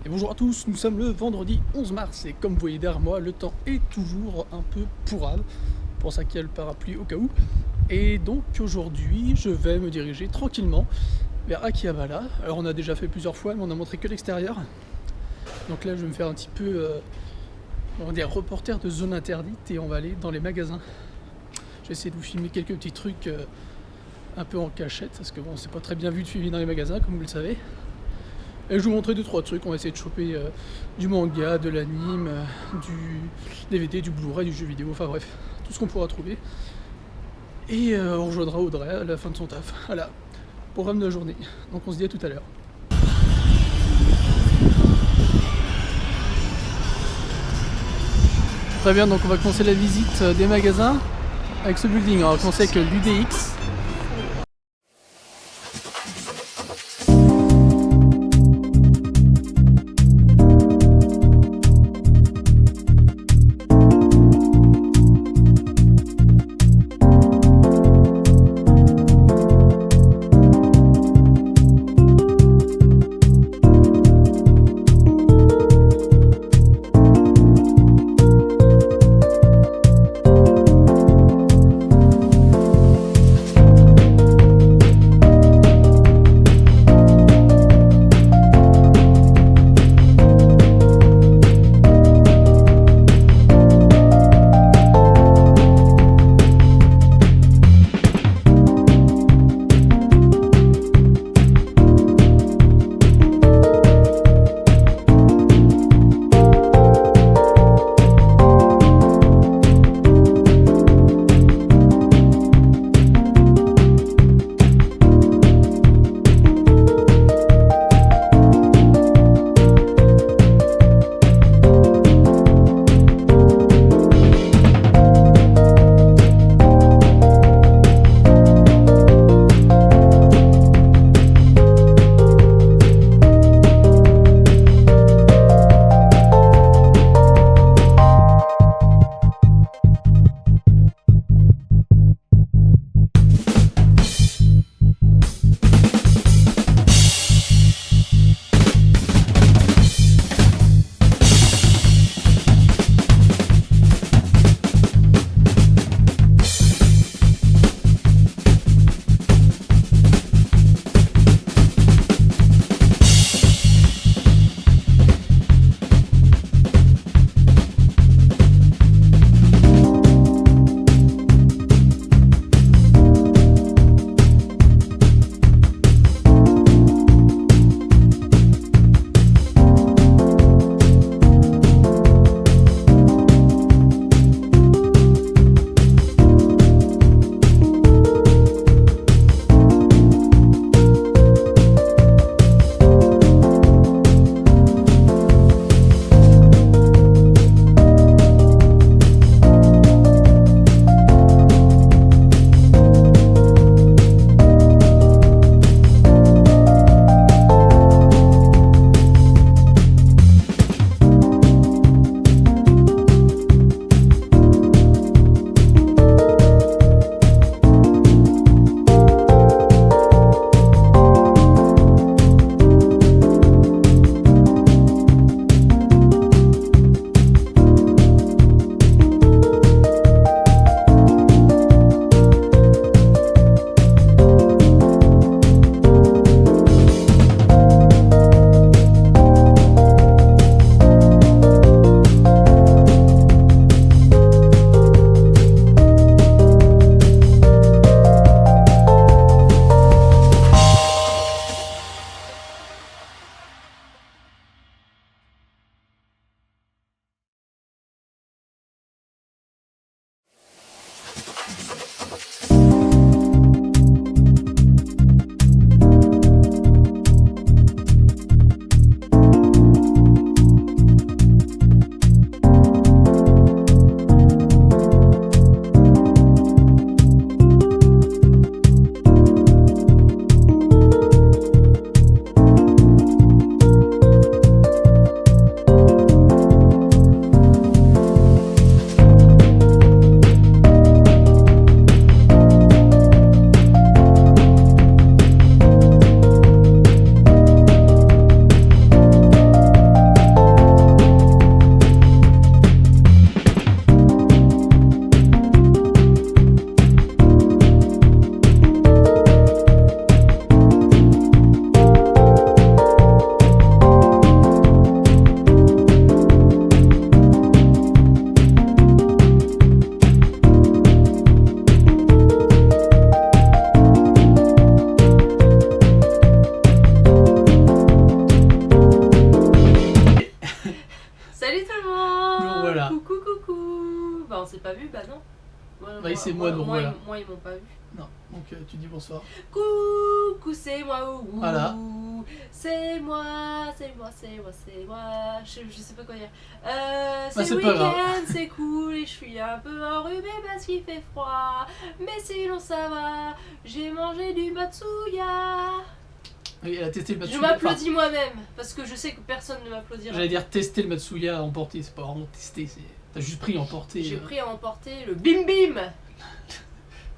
Et bonjour à tous, nous sommes le vendredi 11 mars et comme vous voyez derrière moi, le temps est toujours un peu pourrave. Pour ça qu'il y a le parapluie au cas où. Et donc aujourd'hui, je vais me diriger tranquillement vers Akihabara. Alors on a déjà fait plusieurs fois, mais on a montré que l'extérieur. Donc là, je vais me faire un petit peu, on va dire, reporter de zone interdite et on va aller dans les magasins. Je vais essayer de vous filmer quelques petits trucs un peu en cachette, parce que bon, c'est pas très bien vu de filmer dans les magasins, comme vous le savez. Et je vais vous montrer 2-3 trucs, on va essayer de choper du manga, de l'anime, du DVD, du Blu-ray, du jeu vidéo, enfin bref, tout ce qu'on pourra trouver. Et on rejoindra Audrey à la fin de son taf. Voilà, programme de la journée. Donc on se dit à tout à l'heure. Très bien, donc on va commencer la visite des magasins avec ce building. On va commencer avec l'UDX. bah on s'est pas vu, bah non. Bah, c'est moi, donc voilà. Moi, ils m'ont pas vu. Non, donc tu dis bonsoir. Coucou, c'est moi, ouh, Voilà. c'est moi, c'est moi, c'est moi, c'est moi. Je sais pas quoi dire. c'est C'est le pas grave. week-end, c'est cool et je suis un peu enrhumée parce qu'il fait froid. Mais sinon ça va, j'ai mangé du matsuya. Oui, elle a testé le Je Matsuya. m'applaudis moi-même parce que je sais que personne ne m'applaudira. J'allais dire tester le Matsuya à emporter, c'est pas vraiment tester, c'est... T'as juste pris à emporter. J'ai pris à emporter le bim bim.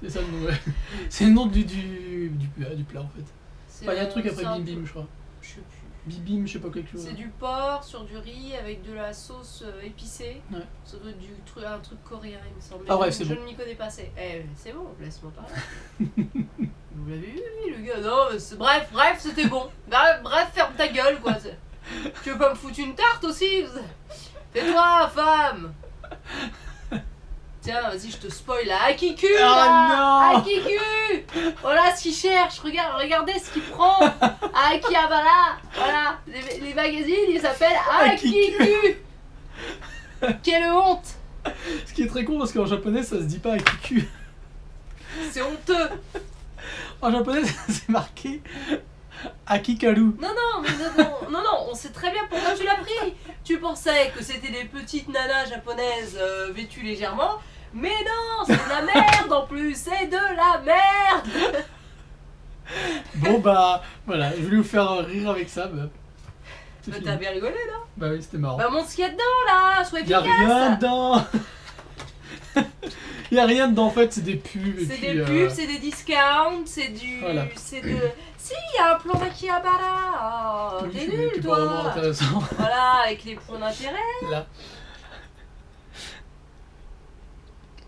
C'est ça le nom, ouais. C'est le nom du plat en fait. C'est Enfin, il y a un truc après un bim peu- bim, je crois. Je sais plus. Bibim, je sais pas quelque chose. C'est du porc sur du riz avec de la sauce épicée. Ouais. Ça doit être un truc coréen, il me semble. Ah, Mais bref, je, c'est je bon. ne m'y connais pas assez. C'est bon, laisse-moi parler. Vous l'avez vu, le gars? Non, mais bref, c'était bon. Bref, ferme ta gueule, quoi. Tu veux pas me foutre une tarte aussi? Fais-toi, femme. Tiens, vas-y, je te spoil la Akiku, Oh là. non. Akiku. Voilà ce qu'il cherche. Regardez ce qu'il prend. Akihabara. Voilà, les magazines, ils s'appellent Akiku. Quelle honte. Ce qui est très con parce qu'en japonais ça se dit pas Akiku. C'est honteux. En japonais c'est marqué Akikaru. Non, on sait très bien pourquoi tu l'as pris. Tu pensais que c'était des petites nanas japonaises vêtues légèrement. Mais non, c'est de la merde en plus, c'est de la merde. Bon bah voilà, je voulais vous faire rire avec ça. Bah, c'est Bah, fini. t'as bien rigolé là. Bah oui, c'était marrant. Bah montre ce qu'il y a dedans là, sois Y'a efficace. rien dedans. Y'a rien dedans en fait, c'est des pubs. et C'est puis, des pubs, c'est des discounts, c'est du... Voilà. C'est de... Si, il y a un plan d'Akihabara. Oh, oui, t'es qui nul est pas vraiment toi. intéressant. Voilà, avec les points d'intérêt. Là.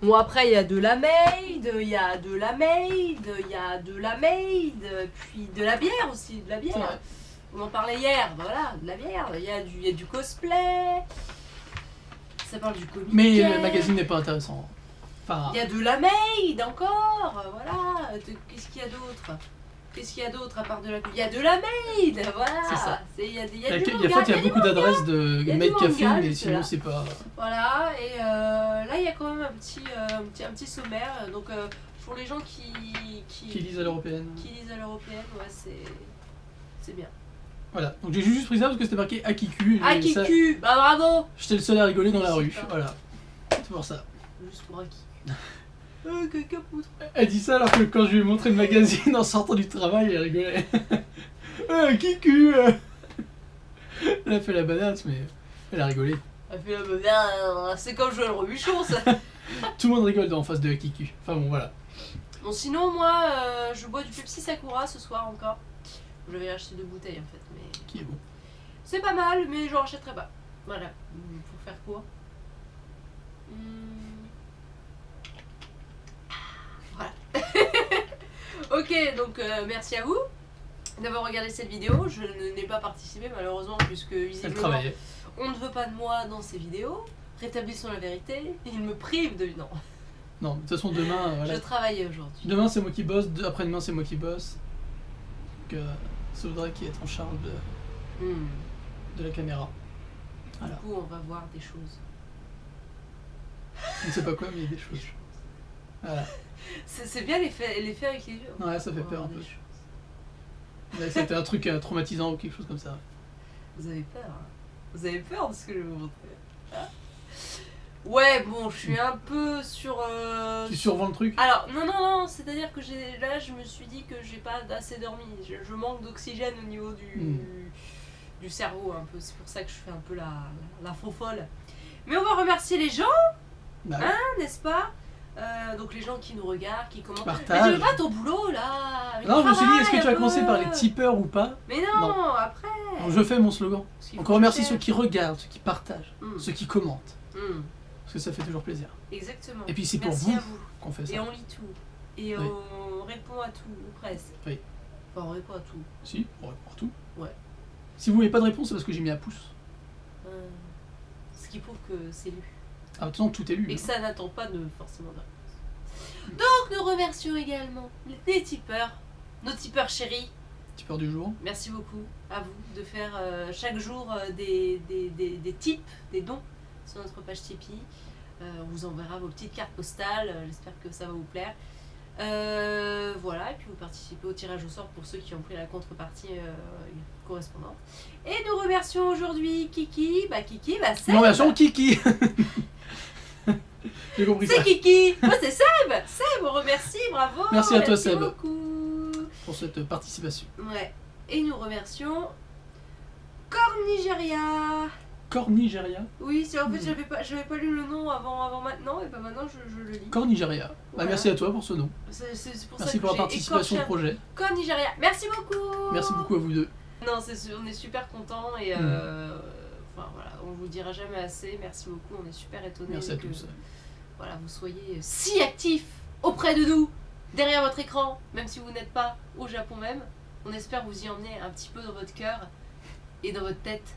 Bon, après, il y a de la maid, il y a de la maid, il y a de la maid, puis de la bière aussi, de la C'est vrai. bière. On en parlait hier, bah voilà, de la bière. Il y a du cosplay. Ça parle du comic. Mais le magazine n'est pas intéressant. Enfin, Il y a de la maid encore, voilà. Qu'est-ce qu'il y a d'autre? Qu'est-ce qu'il y a d'autre à part de la... Il y a de la maid, voilà. C'est ça. Il y a du il y a manga, beaucoup d'adresses de Il y a du maid manga, café, mais juste sinon là. c'est pas. Voilà, et là il y a quand même un petit sommaire. Donc pour les gens qui Qui lisent à l'européenne. qui lisent à l'européenne, ouais, c'est bien. Voilà, donc j'ai juste pris ça parce que c'était marqué Akiku. et ça, Akiku, bah bravo. j'étais le seul à rigoler dans la rue. Super. Voilà, c'est pour ça. Juste pour Akiku. Caca poutre. Elle dit ça alors que quand je lui ai montré le magazine en sortant du travail, elle rigolait. Akiku. Elle a fait la badass, mais elle a rigolé. Elle fait c'est comme Joël Robuchon ça. Tout le monde rigole en face de Akiku. Enfin bon, voilà. Bon sinon moi je bois du Pepsi Sakura ce soir encore. J'avais acheté 2 bouteilles en fait, mais Qui est bon. c'est pas mal, mais j'en rachèterai pas. Voilà, pour faire court. Voilà. Ok, donc merci à vous d'avoir regardé cette vidéo. Je n'ai pas participé malheureusement puisque Elle visiblement travaillait. on ne veut pas de moi dans ces vidéos. Rétablissons la vérité. Il me prive de... Non, Non, de toute façon, demain, voilà. je travaillais aujourd'hui. Demain, c'est moi qui bosse. Après-demain, c'est moi qui bosse. Donc, c'est Audrey qui est en charge de la caméra. Voilà. Du coup, on va voir des choses. Je ne sais pas quoi, mais il y a des choses. Voilà. C'est bien l'effet avec les yeux. Ouais, ça fait On va peur voir un des peu. choses. Là, c'était un truc traumatisant ou quelque chose comme ça. Vous avez peur, hein. Vous avez peur de ce que je vais vous montrer. Hein? Ouais, bon, je suis un peu sur... Tu survends le truc? Alors, non, c'est-à-dire que là, je me suis dit que j'ai pas assez dormi. Je manque d'oxygène au niveau du cerveau, un peu. C'est pour ça que je fais un peu la faux folle. Mais on va remercier les gens, Bah, hein, n'est-ce pas? Donc les gens qui nous regardent, qui commentent. Partage. Mais tu veux pas ton boulot, là? avec non, le je me suis dit, est-ce que travail, tu vas un commencer peu par les tipeurs ou pas? Mais non, Non. après. Donc, je fais mon slogan. Parce qu'il Donc faut on remercie que je ceux qui regardent, ceux qui partagent, Mm. ceux qui commentent. Hmm, Parce que ça fait toujours plaisir exactement. Et puis c'est pour Merci vous à vous. qu'on fait Et ça. on lit tout. Et Oui. on répond à tout, ou presque. Oui. Enfin, on répond à tout. Si, on répond à tout. Ouais. Si vous n'avez pas de réponse, c'est parce que j'ai mis un pouce. Ce qui prouve que c'est lu. Ah, de toute façon, tout est lu. Et que hein. ça n'attend pas de forcément de réponse. Donc nous remercions également les tipeurs, nos tipeurs chéris. Tipeur du jour. Merci beaucoup à vous de faire chaque jour des tips, des dons sur notre page Tipeee. On vous enverra vos petites cartes postales. J'espère que ça va vous plaire. Voilà, et puis vous participez au tirage au sort pour ceux qui ont pris la contrepartie correspondante. Et nous remercions aujourd'hui Kiki. Kiki, Seb. Non, version Kiki. J'ai compris ça. C'est Kiki. Moi, c'est Seb. Seb, on remercie, bravo. Merci à toi, Seb. Beaucoup. Pour cette participation. Ouais. Et nous remercions Cornigeria. Cornigeria. Oui, en fait, j'avais pas lu le nom avant maintenant, et maintenant je le lis. Cornigeria. Voilà. Merci à toi pour ce nom. C'est pour Merci ça pour que la participation au projet. Cornigeria. Merci beaucoup. Merci beaucoup à vous deux. Non, on est super contents et enfin voilà, on vous le dira jamais assez. Merci beaucoup, on est super étonnés. Merci à que, tous. Voilà, vous soyez si actifs auprès de nous, derrière votre écran, même si vous n'êtes pas au Japon même. On espère vous y emmener un petit peu dans votre cœur et dans votre tête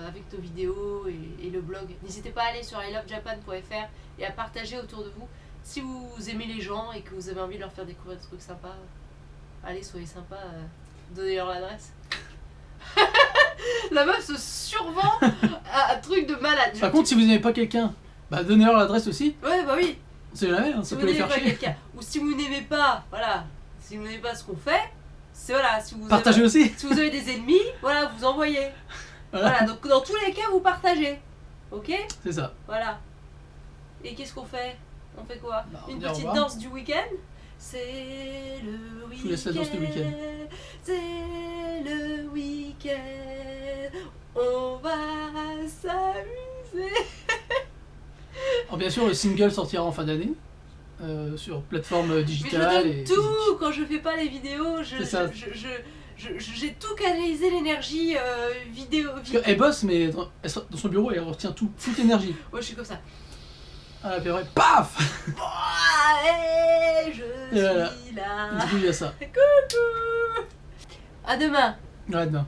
avec nos vidéos et le blog. N'hésitez pas à aller sur ilovejapan.fr et à partager autour de vous. Si vous aimez les gens et que vous avez envie de leur faire découvrir des trucs sympas, allez, soyez sympas, donnez-leur l'adresse. La meuf se survend à un truc de malade. Par contre, si vous n'aimez pas quelqu'un, donnez-leur l'adresse aussi. Ouais, bah oui. On sait jamais, ça Si vous peut les n'aimez faire pas chier. quelqu'un, ou si vous n'aimez pas, voilà, si vous n'aimez pas ce qu'on fait, c'est voilà, si vous Partagez avez, aussi. si vous avez des ennemis, voilà, vous envoyez. Voilà, donc dans tous les cas, vous partagez. Ok? C'est ça. Voilà. Et qu'est-ce qu'on fait? On fait quoi? On Une dit au petite revoir. danse du week-end? C'est le week-end. Je vous laisse la danse du week-end. C'est le week-end. On va s'amuser. Alors bien sûr, le single sortira en fin d'année sur plateforme Mais digitale je et donne tout physique. quand je fais pas les vidéos. C'est ça. J'ai tout canalisé l'énergie vidéo. Parce qu'elle bosse, mais dans son bureau, elle retient toute l'énergie. Ouais, je suis comme ça. Ah, puis après, paf. Ouais, je Et voilà. suis là. Du coup, il y a ça. Coucou. À demain. Ouais, demain.